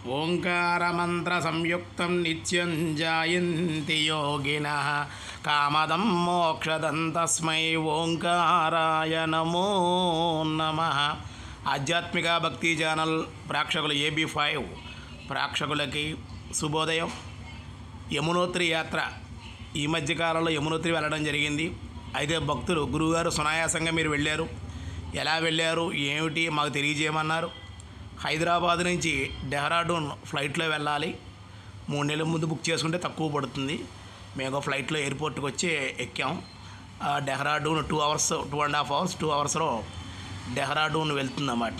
ఓంకారమంత్ర సంయుక్తం నిత్యం జాయంతి యోగినః కామదం మోక్షదం తస్మై ఓంకారాయ నమో నమః. ఆధ్యాత్మిక భక్తి ఛానల్ ప్రేక్షకులు AB5 ప్రేక్షకులకి శుభోదయం. యమునోత్రి యాత్ర ఈ మధ్యకాలంలో యమునోత్రి వెళ్ళడం జరిగింది. అయితే భక్తులు గురువుగారు సునాయాసంగా మీరు వెళ్ళారు, ఎలా వెళ్ళారు ఏమిటి మాకు తెలియజేయమన్నారు. హైదరాబాద్ నుంచి డెహ్రాడూన్ ఫ్లైట్లో వెళ్ళాలి. 3 నెలల ముందు బుక్ చేసుకుంటే తక్కువ పడుతుంది. మేము ఫ్లైట్లో ఎయిర్పోర్ట్కి వచ్చి ఎక్కాం. డెహ్రాడూన్ 2.5 అవర్స్ 2 అవర్స్లో డెహ్రాడూన్ వెళ్తుందన్నమాట.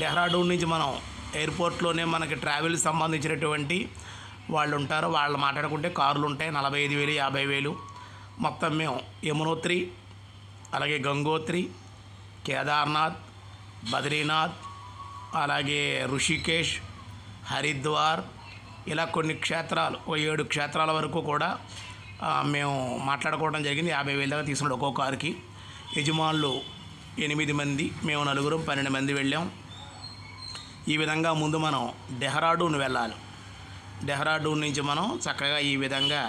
డెహ్రాడూన్ నుంచి మనం ఎయిర్పోర్ట్లోనే మనకి ట్రావెల్ సంబంధించినటువంటి వాళ్ళు ఉంటారు, వాళ్ళు మాట్లాడుకుంటే కార్లు ఉంటాయి. 45,000 50,000 మొత్తం మేము యమునోత్రి, అలాగే గంగోత్రి, కేదార్నాథ్, బద్రీనాథ్, అలాగే ఋషికేశ్, హరిద్వార్, ఇలా కొన్ని క్షేత్రాలు 7 క్షేత్రాల వరకు కూడా మేము మాట్లాడుకోవడం జరిగింది. 50,000 దాకా తీసుకున్నాడు ఒక్కో కారుకి. యజమానులు 8 మంది, మేము 4 12 మంది వెళ్ళాం. ఈ విధంగా ముందు మనం డెహ్రాడూన్ వెళ్ళాలి. డెహ్రాడూన్ నుంచి మనం చక్కగా ఈ విధంగా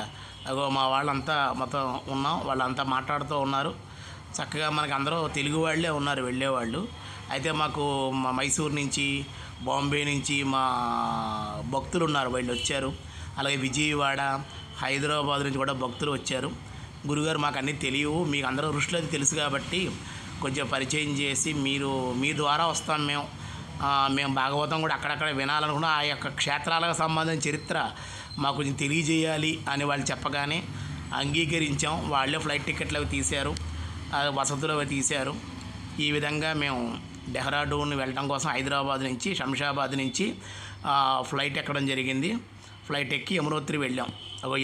మా వాళ్ళంతా మొత్తం ఉన్నాం, వాళ్ళంతా మాట్లాడుతూ ఉన్నారు. చక్కగా మనకి అందరూ తెలుగు వాళ్ళే ఉన్నారు వెళ్ళేవాళ్ళు. అయితే మాకు మా మైసూర్ నుంచి, బాంబే నుంచి మా భక్తులు ఉన్నారు, వాళ్ళు వచ్చారు. అలాగే విజయవాడ, హైదరాబాద్ నుంచి కూడా భక్తులు వచ్చారు. గురుగారు మాకు అన్నీ తెలియవు, మీకు అందరూ ఋషులు అది తెలుసు కాబట్టి కొంచెం పరిచయం చేసి మీ ద్వారా వస్తాం మేము భాగవతం కూడా అక్కడక్కడ వినాలనుకున్నా, ఆ యొక్క క్షేత్రాలకు సంబంధించిన చరిత్ర మాకు కొంచెం తెలియజేయాలి అని వాళ్ళు చెప్పగానే అంగీకరించాం. వాళ్ళే ఫ్లైట్ టికెట్లు అవి తీశారు, వసతులు అవి తీశారు. ఈ విధంగా మేము డెహ్రాడూన్ వెళ్ళడం కోసం హైదరాబాద్ నుంచి, శంషాబాద్ నుంచి ఫ్లైట్ ఎక్కడం జరిగింది. ఫ్లైట్ ఎక్కి యమునోత్రి వెళ్ళాం.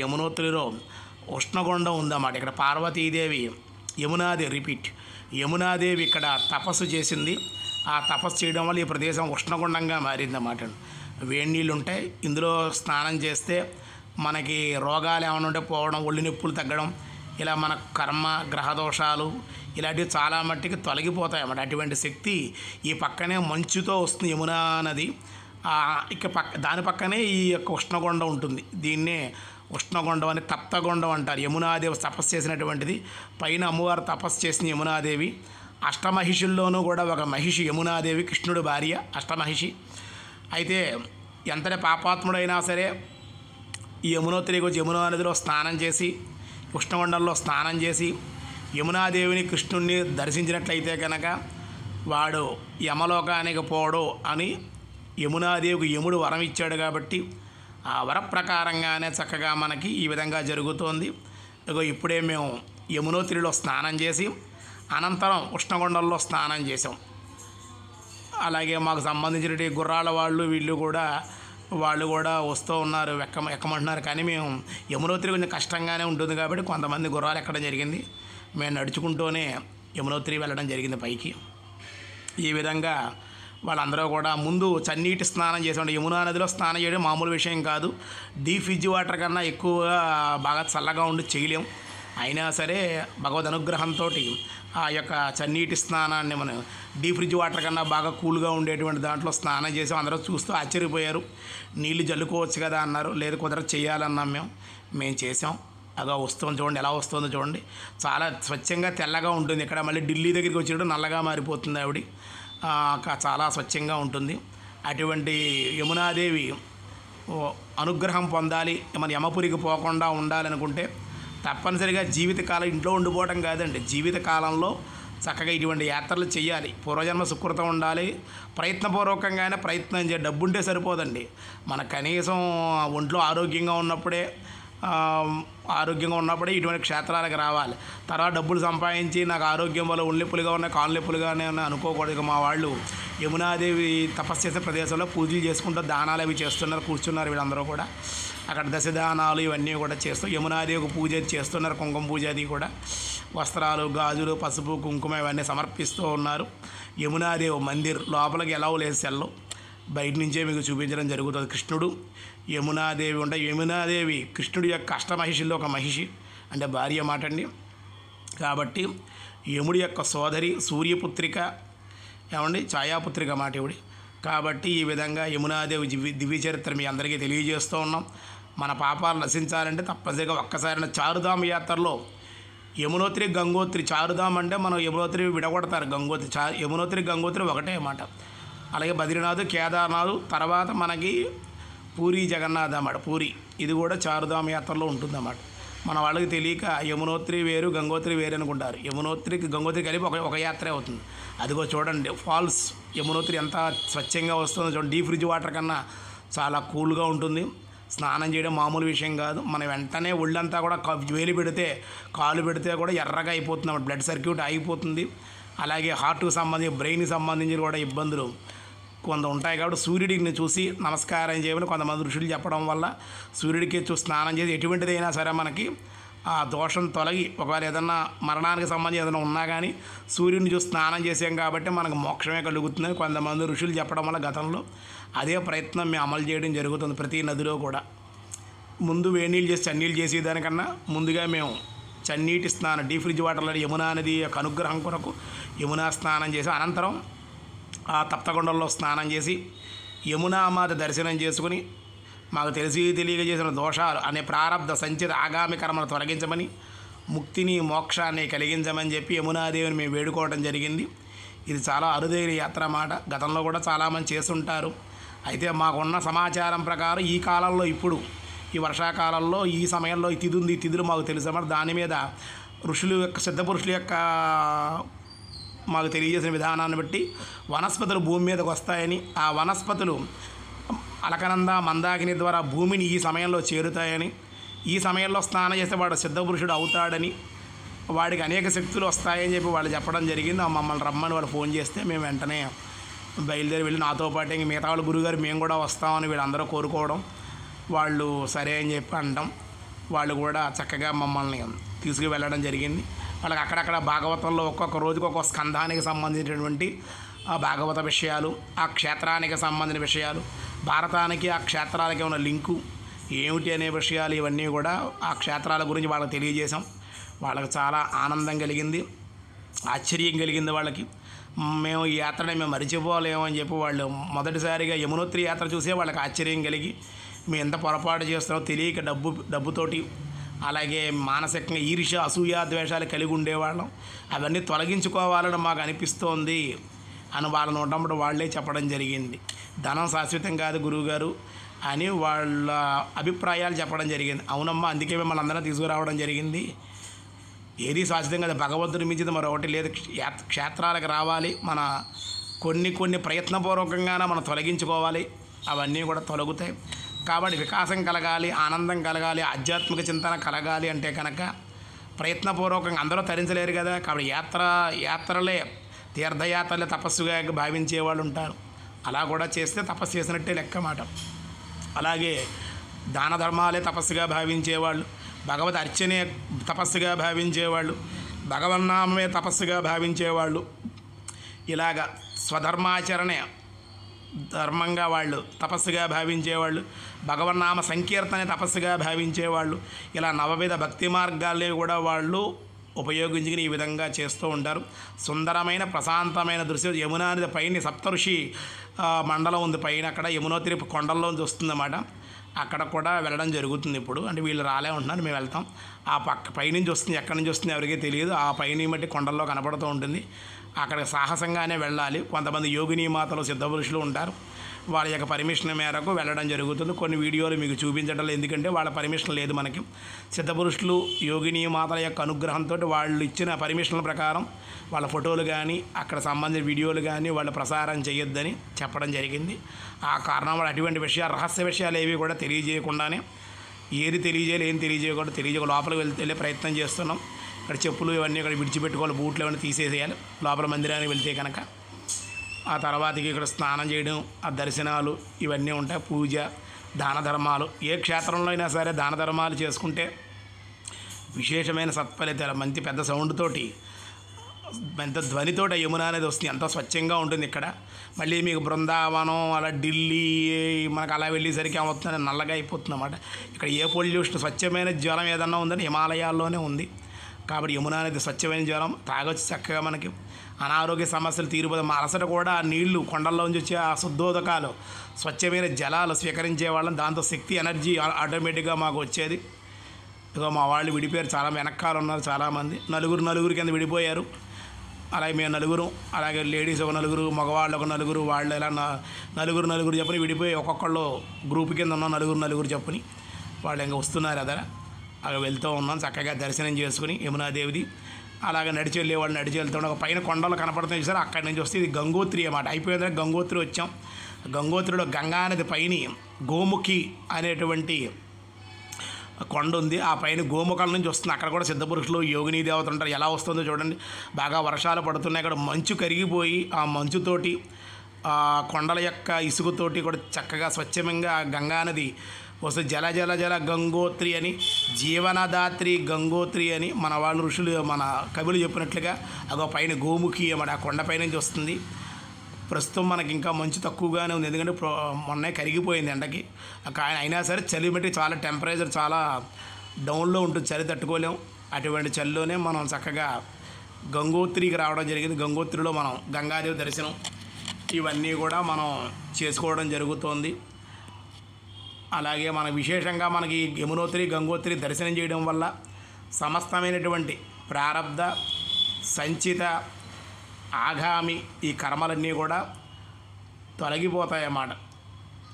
యమునోత్రిలో ఉష్ణగుండం ఉందన్నమాట. ఇక్కడ పార్వతీదేవి యమునాదేవి ఇక్కడ తపస్సు చేసింది. ఆ తపస్సు చేయడం వల్ల ఈ ప్రదేశం ఉష్ణగుండంగా మారిందన్నమాట. వేడి నీళ్ళు ఉంటాయి, ఇందులో స్నానం చేస్తే మనకి రోగాలు ఏమైనా ఉంటే పోవడం, ఒళ్ళు నొప్పులు తగ్గడం, ఇలా మన కర్మ గ్రహదోషాలు ఇలాంటివి చాలా మట్టికి తొలగిపోతాయి అన్నమాట. అటువంటి శక్తి ఈ పక్కనే మంచుతో వస్తుంది యమునా నది. దాని పక్కనే ఈ యొక్క ఉష్ణగుండం ఉంటుంది. దీన్నే ఉష్ణగుండం అని, తప్తగుండం అంటారు. యమునాదేవి తపస్సు చేసినటువంటిది. పైన అమ్మవారు తపస్సు చేసిన యమునాదేవి. అష్టమహిషుల్లోనూ కూడా ఒక మహిషి యమునాదేవి, కృష్ణుడి భార్య అష్టమహిషి. అయితే ఎంతటి పాపాత్ముడైనా సరే ఈ యమునోత్రికి వచ్చి యమునా నదిలో స్నానం చేసి, ఉష్ణగుండంలో స్నానం చేసి యమునాదేవిని, కృష్ణుడిని దర్శించినట్లయితే కనుక వాడు యమలోకానికి పోడు అని యమునాదేవికి యముడు వరం ఇచ్చాడు. కాబట్టి ఆ వర ప్రకారంగానే చక్కగా మనకి ఈ విధంగా జరుగుతోంది. ఇప్పుడే మేము యమునోత్రిలో స్నానం చేసి అనంతరం ఉష్ణగుండంలో స్నానం చేసాం. అలాగే మాకు సంబంధించిన గుర్రాల వాళ్ళు కూడా వస్తూ ఉన్నారు, ఎక్కమంటున్నారు. కానీ మేము యమునోత్రి కొంచెం కష్టంగానే ఉంటుంది కాబట్టి కొంతమంది గుర్రాలు ఎక్కడం జరిగింది. మేము నడుచుకుంటూనే యమునోత్రి వెళ్ళడం జరిగింది పైకి. ఈ విధంగా వాళ్ళందరూ కూడా ముందు చన్నీటి స్నానం చేసాం. యమునా నదిలో స్నానం చేయడం మామూలు విషయం కాదు. డీప్ ఫ్రిడ్జ్ వాటర్ కన్నా ఎక్కువగా బాగా చల్లగా ఉండి చేయలేం. అయినా సరే భగవద్ అనుగ్రహంతో ఆ యొక్క చన్నీటి స్నానాన్ని మనం డీప్ ఫ్రిడ్జ్ వాటర్ కన్నా బాగా కూల్గా ఉండేటువంటి దాంట్లో స్నానం చేసాం. అందరూ చూస్తూ ఆశ్చర్యపోయారు. నీళ్ళు జల్లుకోవచ్చు కదా అన్నారు. లేదు కుదరదు, చేయాలన్నాం. మేము చేసాం. వస్తుంది చూడండి, ఎలా వస్తుందో చూడండి. చాలా స్వచ్ఛంగా తెల్లగా ఉంటుంది. ఇక్కడ మళ్ళీ ఢిల్లీ దగ్గరికి వచ్చేటప్పుడు నల్లగా మారిపోతుంది ఆవిడ. చాలా స్వచ్ఛంగా ఉంటుంది. అటువంటి యమునాదేవి అనుగ్రహం పొందాలి, మన యమపురికి పోకుండా ఉండాలనుకుంటే తప్పనిసరిగా జీవితకాలం ఇంట్లో ఉండిపోవడం కాదండి. జీవితకాలంలో చక్కగా ఇటువంటి యాత్రలు చేయాలి. పూర్వజన్మ సుకృతం ఉండాలి. ప్రయత్నపూర్వకంగానే ప్రయత్నం చేయాలి. డబ్బుంటే సరిపోదండి. మన కనీసం ఒంట్లో ఆరోగ్యంగా ఉన్నప్పుడే ఇటువంటి క్షేత్రాలకు రావాలి. తర్వాత డబ్బులు సంపాదించి నాకు ఆరోగ్యం వల్ల ఒళ్ళెప్పులుగా ఉన్నాయి, కాళ్ళు నొప్పులుగానే ఉన్నాయి అనుకోకూడదు. మా వాళ్ళు యమునాదేవి తపస్సు చేసే ప్రదేశంలో పూజలు చేసుకుంటూ దానాలు అవి చేస్తున్నారు, కూర్చున్నారు. వీళ్ళందరూ కూడా అక్కడ దశదానాలు ఇవన్నీ కూడా చేస్తూ యమునాదేవికి పూజ చేస్తున్నారు. కుంకుమ పూజ అది కూడా, వస్త్రాలు, గాజులు, పసుపు, కుంకుమ ఇవన్నీ సమర్పిస్తూ ఉన్నారు. యమునాదేవి మందిర్ లోపలికి ఎలా లేదు, సెల్లో బయట నుంచే మీకు చూపించడం జరుగుతుంది. కృష్ణుడు, యమునాదేవి ఉంటాయి. యమునాదేవి కృష్ణుడి యొక్క అష్టమహిషుల్లో ఒక మహిషి, అంటే భార్య మాట అండి. కాబట్టి యముడి యొక్క సోదరి, సూర్యపుత్రిక, ఏమండి ఛాయాపుత్రిక మాట ఇవిడి. కాబట్టి ఈ విధంగా యమునాదేవి దివ్య చరిత్ర మీ అందరికీ తెలియజేస్తూ ఉన్నాం. మన పాపాలు నశించాలంటే తప్పనిసరిగా ఒక్కసారైనా చారుధామ యాత్రలో యమునోత్రి గంగోత్రి, చారుధామ్ అంటే మనం యమునోత్రి విడగొడతారు, యమునోత్రి గంగోత్రి ఒకటే అన్నమాట. అలాగే బద్రీనాథ్, కేదార్నాథ్, తర్వాత మనకి పూరి జగన్నాథ్ అన్నమాట. పూరి ఇది కూడా చారుధామ యాత్రలో ఉంటుందన్నమాట. మన వాళ్ళకి తెలియక యమునోత్రి వేరు గంగోత్రి వేరు అనుకుంటారు. యమునోత్రికి గంగోత్రి కలిపి ఒక యాత్రే అవుతుంది. అదిగో చూడండి ఫాల్స్, యమునోత్రి ఎంత స్వచ్ఛంగా వస్తుందో చూడండి. డీప్ ఫ్రిడ్జ్ వాటర్ కన్నా చాలా కూల్గా ఉంటుంది. స్నానం చేయడం మామూలు విషయం కాదు. మనం వెంటనే ఒళ్ళంతా కూడా వేలు పెడితే కాలు పెడితే కూడా ఎర్రగా అయిపోతుంది అన్నమాట. బ్లడ్ సర్క్యూట్ ఆగిపోతుంది. అలాగే హార్ట్కి సంబంధించి బ్రెయిన్కి సంబంధించి కూడా ఇబ్బందులు కొంత ఉంటాయి. కాబట్టి సూర్యుడిని చూసి నమస్కారం చేయమని కొంతమంది ఋషులు చెప్పడం వల్ల సూర్యుడికి చూసి స్నానం చేసి ఎటువంటిదైనా సరే మనకి ఆ దోషం తొలగి, ఒకవేళ ఏదన్నా మరణానికి సంబంధించి ఏదైనా ఉన్నా కానీ సూర్యుడిని చూసి స్నానం చేసాం కాబట్టి మనకు మోక్షమే కలుగుతుందని కొంతమంది ఋషులు చెప్పడం వల్ల గతంలో అదే ప్రయత్నం మేము అమలు చేయడం జరుగుతుంది. ప్రతి నదిలో కూడా ముందు వేడినీళ్ళు చేసి చన్నీళ్ళు చేసేదానికన్నా ముందుగా మేము చన్నీటి స్నానం, డీప్ ఫ్రిడ్జ్ వాటర్లో యమునా నది యొక్క అనుగ్రహం కొరకు యమునా స్నానం చేసి అనంతరం ఆ తప్తకొండల్లో స్నానం చేసి యమునామాత దర్శనం చేసుకుని మాకు తెలియక చేసిన దోషాలు అనే ప్రారబ్ధ సంచిత ఆగామి కర్మను తొలగించమని, ముక్తిని మోక్షాన్ని కలిగించమని చెప్పి యమునాదేవిని మేము వేడుకోవడం జరిగింది. ఇది చాలా అరుదైన యాత్ర మాట. గతంలో కూడా చాలామంది చేస్తుంటారు. అయితే మాకున్న సమాచారం ప్రకారం ఈ కాలంలో ఇప్పుడు ఈ వర్షాకాలంలో ఈ సమయంలో ఈ తిథి ఉంది, ఈ తిథులు మాకు తెలుసన్నమాట. దాని మీద ఋషులు యొక్క సిద్ధపురుషుల యొక్క మాకు తెలియజేసిన విధానాన్ని బట్టి వనస్పతులు భూమి మీదకి వస్తాయని, ఆ వనస్పతులు అలకనంద మందాకిని ద్వారా భూమిని ఈ సమయంలో చేరుతాయని, ఈ సమయంలో స్నానం చేస్తే వాడు సిద్ధపురుషుడు అవుతాడని, వాడికి అనేక శక్తులు వస్తాయని చెప్పి వాళ్ళు చెప్పడం జరిగింది. మమ్మల్ని రమ్మని వాళ్ళు ఫోన్ చేస్తే మేము వెంటనే బయలుదేరి వెళ్ళి నాతో పాటు ఇంక మిగతా వాళ్ళు గురుగారు మేము కూడా వస్తామని వీళ్ళందరూ కోరుకోవడం, వాళ్ళు సరే అని చెప్పి అనడం, వాళ్ళు కూడా చక్కగా మమ్మల్ని తీసుకువెళ్ళడం జరిగింది. వాళ్ళకి అక్కడక్కడ భాగవతంలో ఒక్కొక్క రోజుకి ఒక్కొక్క స్కంధానికి సంబంధించినటువంటి ఆ భాగవత విషయాలు, ఆ క్షేత్రానికి సంబంధించిన విషయాలు, భారతానికి ఆ క్షేత్రాలకి ఉన్న లింకు ఏమిటి అనే విషయాలు ఇవన్నీ కూడా ఆ క్షేత్రాల గురించి వాళ్ళకి తెలియజేశాం. వాళ్ళకి చాలా ఆనందం కలిగింది, ఆశ్చర్యం కలిగింది. వాళ్ళకి మేము ఈ యాత్రని మేము మరిచిపోలేము అని చెప్పి వాళ్ళు మొదటిసారిగా యమునోత్రి యాత్ర చూసే వాళ్ళకి ఆశ్చర్యం కలిగి మేము ఎంత పొరపాటు చేస్తున్నామో తెలియక డబ్బుతోటి అలాగే మానసికంగా ఈర్ష్య అసూయ ద్వేషాలు కలిగి ఉండేవాళ్ళం. అవన్నీ తొలగించుకోవాలని మాకు అనిపిస్తోంది అని వాళ్ళ నోటప్పుడు వాళ్ళే చెప్పడం జరిగింది. ధనం శాశ్వతం కాదు గురువుగారు అని వాళ్ళ అభిప్రాయాలు చెప్పడం జరిగింది. అవునమ్మా, అందుకే మిమ్మల్ని అందరం తీసుకురావడం జరిగింది. ఏది శాశ్వతం కదా, భగవంతుడి మించిది మరొకటి లేదు. క్షేత్రాలకు రావాలి, మన కొన్ని ప్రయత్నపూర్వకంగానే మనం తొలగించుకోవాలి. అవన్నీ కూడా తొలగుతాయి. కాబట్టి వికాసం కలగాలి, ఆనందం కలగాలి, ఆధ్యాత్మిక చింతన కలగాలి అంటే కనుక ప్రయత్నపూర్వకంగా అందరూ తరించలేరు కదా. కాబట్టి యాత్రలే తీర్థయాత్రలే తపస్సుగా భావించే వాళ్ళు ఉంటారు. అలా కూడా చేస్తే తపస్సు చేసినట్టే లెక్క మాట. అలాగే దాన ధర్మాలే తపస్సుగా భావించేవాళ్ళు, భగవద్ అర్చనే తపస్సుగా భావించేవాళ్ళు, భగవన్నామే తపస్సుగా భావించేవాళ్ళు, ఇలాగ స్వధర్మాచరణే ధర్మంగా వాళ్ళు తపస్సుగా భావించేవాళ్ళు, భగవన్నామ సంకీర్తనే తపస్సుగా భావించేవాళ్ళు, ఇలా నవవిధ భక్తి మార్గాల్ని కూడా వాళ్ళు ఉపయోగించుకుని ఈ విధంగా చేస్తూ ఉంటారు. సుందరమైన ప్రశాంతమైన దృశ్యం. యమునా నది పైన సప్తఋషి మండలం ఉంది పైన, అక్కడ యమునోత్రి కొండల్లోంచి వస్తుందన్నమాట. అక్కడ కూడా వెళ్ళడం జరుగుతుంది ఇప్పుడు. అంటే వీళ్ళు రాలే ఉంటున్నారు, మేము వెళ్తాం. ఆ పైనుంచి వస్తుంది, ఎక్కడి నుంచి వస్తుంది ఎవరికీ తెలియదు. ఆ పైన బట్టి కొండల్లో కనపడుతూ ఉంటుంది. అక్కడ సాహసంగానే వెళ్ళాలి. కొంతమంది యోగిని మాతలు సిద్ధపురుషులు ఉంటారు, వాళ్ళ యొక్క పర్మిషన్ మేరకు వెళ్ళడం జరుగుతుంది. కొన్ని వీడియోలు మీకు చూపించడం ఎందుకంటే వాళ్ళ పర్మిషన్ లేదు మనకి. సిద్ధపురుషులు యోగిని మాతల యొక్క అనుగ్రహంతో వాళ్ళు ఇచ్చిన పర్మిషన్ల ప్రకారం వాళ్ళ ఫోటోలు కానీ అక్కడ సంబంధించిన వీడియోలు కానీ వాళ్ళు ప్రసారం చేయొద్దని చెప్పడం జరిగింది. ఆ కారణం వల్ల అటువంటి విషయాలు, రహస్య విషయాలు ఏవి కూడా తెలియజేయకుండానే, ఏది తెలియజేయాలి ఏం తెలియజేయకూడదు లోపలికి వెళ్ళే ప్రయత్నం చేస్తున్నాం. ఇక్కడ చెప్పులు ఇవన్నీ ఇక్కడ విడిచిపెట్టుకోవాలి, బూట్లు ఇవన్నీ తీసేసేయాలి లోపల మందిరానికి వెళ్తే కనుక. ఆ తర్వాతకి ఇక్కడ స్నానం చేయడం, ఆ దర్శనాలు ఇవన్నీ ఉంటాయి. పూజ, దాన ధర్మాలు. ఏ క్షేత్రంలో అయినా సరే దాన ధర్మాలు చేసుకుంటే విశేషమైన సత్ఫలితాలు. మంచి పెద్ద సౌండ్ తోటి, పెద్ద ధ్వనితోటి యమునా అనేది వస్తుంది. ఎంతో స్వచ్ఛంగా ఉంటుంది ఇక్కడ. మళ్ళీ మీకు బృందావనం అలా ఢిల్లీ మనకు అలా వెళ్ళేసరికి ఏమవుతుంది, నల్లగా అయిపోతుంది అన్నమాట. ఇక్కడ ఏ పొల్యూషన్, స్వచ్ఛమైన జలం ఏదన్నా ఉందని హిమాలయాల్లోనే ఉంది. కాబట్టి యమునా నది స్వచ్ఛమైన జలం తాగొచ్చు చక్కగా. మనకి అనారోగ్య సమస్యలు తీరిపోతాయి. మా అలసట కూడా ఆ నీళ్లు కొండల్లోంచి వచ్చే ఆ శుద్ధోదకాలు స్వచ్ఛమైన జలాలు స్వీకరించే వాళ్ళం. దాంతో శక్తి ఎనర్జీ ఆటోమేటిక్గా మాకు వచ్చేది. ఇక మా వాళ్ళు విడిపోయారు, చాలా వెనకాల ఉన్నారు చాలామంది, నలుగురు కింద విడిపోయారు. అలాగే మేము నలుగురు, అలాగే లేడీస్ ఒక నలుగురు, మగవాళ్ళు ఒక నలుగురు, వాళ్ళు ఇలా నలుగురు చెప్పని విడిపోయి ఒక్కొక్కళ్ళు గ్రూప్ కింద ఉన్నాం, నలుగురు చెప్పని వాళ్ళు ఇంకా వస్తున్నారు. అలా వెళ్తూ ఉన్నాం చక్కగా దర్శనం చేసుకుని యమునాదేవిది. అలాగే నడిచి వెళ్ళేవాళ్ళు నడిచి వెళ్తుండే ఒక పైన కొండలు కనపడుతుంది చూసారు, అక్కడి నుంచి వస్తే ఇది గంగోత్రి అన్నమాట. అయిపోయిందంటే గంగోత్రి వచ్చాం. గంగోత్రిలో గంగానది పైన గోముఖి అనేటువంటి కొండ ఉంది. ఆ పైన గోముఖాల నుంచి వస్తుంది. అక్కడ కూడా సిద్ధపురుషులు యోగిని దేవత ఉంటారు. ఎలా వస్తుందో చూడండి. బాగా వర్షాలు పడుతున్నాయి. అక్కడ మంచు కరిగిపోయి ఆ మంచుతోటి కొండల యొక్క ఇసుకతోటి కూడా చక్కగా స్వచ్ఛంగా గంగానది వస్తే జల జల జల గంగోత్రి అని, జీవనదాత్రి గంగోత్రి అని మన వాళ్ళు ఋషులు మన కవులు చెప్పినట్లుగా అదో పైన గోముఖి అన్నమాట. ఆ కొండపై నుంచి వస్తుంది. ప్రస్తుతం మనకి ఇంకా మంచు తక్కువగానే ఉంది, ఎందుకంటే మొన్నే కరిగిపోయింది ఎండకి. అయినా సరే చలి బట్టి చాలా టెంపరేచర్ చాలా డౌన్లో ఉంటుంది, చలి తట్టుకోలేం. అటువంటి చలిలోనే మనం చక్కగా గంగోత్రికి రావడం జరిగింది. గంగోత్రిలో మనం గంగాదేవి దర్శనం ఇవన్నీ కూడా మనం చేసుకోవడం జరుగుతోంది. అలాగే మన విశేషంగా మనకి యమునోత్రి గంగోత్రి దర్శనం చేయడం వల్ల సమస్తమైనటువంటి ప్రారబ్ధ సంచిత ఆగామి ఈ కర్మలన్నీ కూడా తొలగిపోతాయన్నమాట.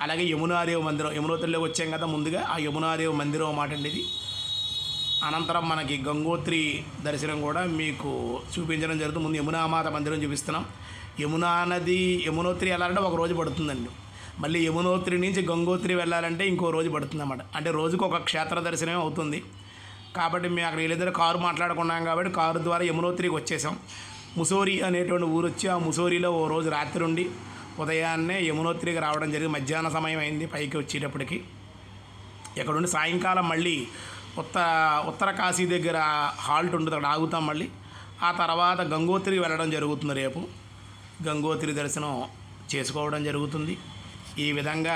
అలాగే యమునాదేవి మందిరం, యమునోత్రిలోకి వచ్చాం కదా ముందుగా, ఆ యమునాదేవి మందిరం అన్నమాట అండి ఇది. అనంతరం మనకి గంగోత్రి దర్శనం కూడా మీకు చూపించడం జరుగుతుంది. ముందు యమునామాత మందిరం చూపిస్తున్నాం. యమునా నది యమునోత్రి వెళ్ళాలంటే ఒక రోజు పడుతుందండి. మళ్ళీ యమునోత్రి నుంచి గంగోత్రి వెళ్ళాలంటే ఇంకో రోజు పడుతుంది అన్నమాట. అంటే రోజుకు ఒక క్షేత్ర దర్శనమే అవుతుంది. కాబట్టి మేము అక్కడ వీళ్ళిద్దరు కారు మాట్లాడుకున్నాం కాబట్టి కారు ద్వారా యమునోత్రికి వచ్చేసాం. ముసోరి అనేటువంటి ఊరు వచ్చి ఆ ముసోరిలో ఓ రోజు రాత్రి ఉండి ఉదయాన్నే యమునోత్రికి రావడం జరిగింది. మధ్యాహ్న సమయం అయింది పైకి వచ్చేటప్పటికి. ఇక్కడ సాయంకాలం మళ్ళీ ఉత్తర కాశీ దగ్గర హాల్ట్ ఉంటుంది, అక్కడ ఆగుతాం. మళ్ళీ ఆ తర్వాత గంగోత్రికి వెళ్ళడం జరుగుతుంది. రేపు గంగోత్రి దర్శనం చేసుకోవడం జరుగుతుంది. ఈ విధంగా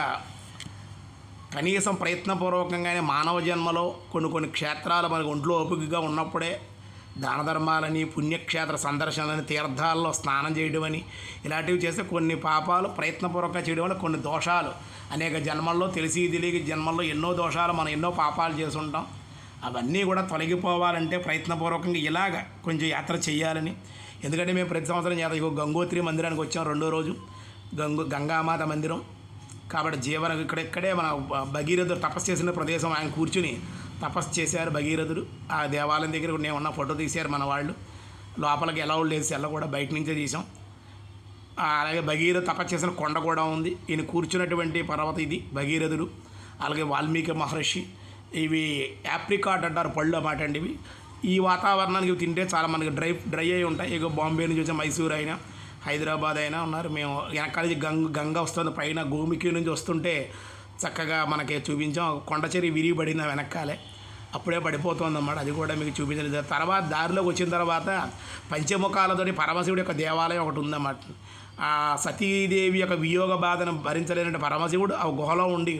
కనీసం ప్రయత్నపూర్వకంగానే మానవ జన్మలో కొన్ని క్షేత్రాలు మనకు ఒంట్లో ఓపికగా ఉన్నప్పుడే దాన ధర్మాలని, పుణ్యక్షేత్ర సందర్శనలని, తీర్థాల్లో స్నానం చేయడం అని ఇలాంటివి చేస్తే కొన్ని పాపాలు ప్రయత్నపూర్వకంగా చేయడం వల్ల కొన్ని దోషాలు అనేక జన్మల్లో తెలిసి తెలియక జన్మల్లో ఎన్నో దోషాలు మనం ఎన్నో పాపాలు చేసి ఉంటాం. అవన్నీ కూడా తొలగిపోవాలంటే ప్రయత్నపూర్వకంగా ఇలాగ కొంచెం యాత్ర చేయాలని. ఎందుకంటే మేము ప్రతి సంవత్సరం చేస్తాం. గంగోత్రి మందిరానికి వచ్చాం రెండో రోజు, గంగామాత మందిరం. కాబట్టి ఇక్కడే మన భగీరథుడు తపస్సు చేసిన ప్రదేశం. ఆయన కూర్చుని తపస్సు చేశారు భగీరథుడు. ఆ దేవాలయం దగ్గర నేను ఉన్న ఫోటో తీశారు మన వాళ్ళు. లోపలికి ఎలా లేదు సెల్ల కూడా బయట నుంచే తీసాం. అలాగే భగీరథ తపస్సు చేసిన కొండ కూడా ఉంది. ఈయన కూర్చున్నటువంటి పర్వతం ఇది భగీరథుడు. అలాగే వాల్మీకి మహర్షి. ఇవి యాప్రికాట్ అంటారు పళ్ళు అన్నమాట అండి. ఇవి ఈ వాతావరణానికి తింటే చాలా మనకి డ్రై అయి ఉంటాయి. ఇక బాంబే నుంచి వచ్చే మైసూర్ అయినా హైదరాబాద్ అయినా ఉన్నారు. మేము వెనకాల గంగ వస్తుంది, పైన గోముఖి నుంచి వస్తుంటే చక్కగా మనకి చూపించాం. కొండచెరి విరిగిపడిన వెనకాలే అప్పుడే పడిపోతుంది అన్నమాట. అది కూడా మీకు చూపించలేదు. తర్వాత దారిలోకి వచ్చిన తర్వాత పంచముఖాలతోటి పరమశివుడి యొక్క దేవాలయం ఒకటి ఉందన్నమాట. ఆ సతీదేవి యొక్క వియోగ బాధను భరించలేనటువంటి పరమశివుడు ఆ గుహలో ఉండి